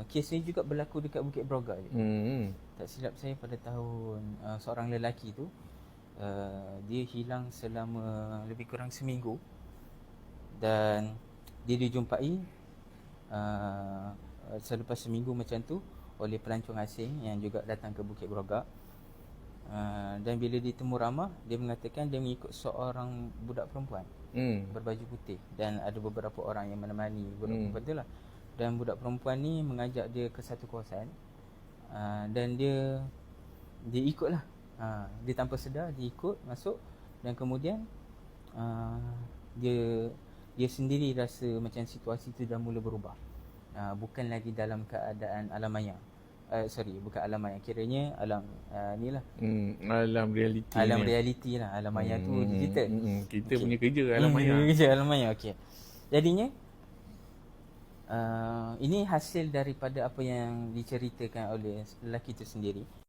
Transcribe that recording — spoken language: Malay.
kes ni juga berlaku dekat Bukit Broga je. Tak silap saya pada tahun seorang lelaki tu dia hilang selama lebih kurang seminggu, dan dia dijumpai selepas seminggu macam tu oleh pelancong asing yang juga datang ke Bukit Broga. Dan bila ditemu ramah, dia mengatakan dia mengikut seorang budak perempuan berbaju putih, dan ada beberapa orang yang menemani budak perempuan tu lah. Dan budak perempuan ni mengajak dia ke satu kawasan, dan dia ikut lah. Dia tanpa sedar dia ikut masuk, dan kemudian dia sendiri rasa macam situasi tu dah mula berubah. Bukan lagi dalam keadaan alam maya. Bukan alam maya, kiranya alam ni lah, alam realiti. Alam realiti lah. Alam maya tu digital. Kita punya kerja alam maya. Kerja alam maya. Okey. Jadinya ini hasil daripada apa yang diceritakan oleh lelaki itu sendiri.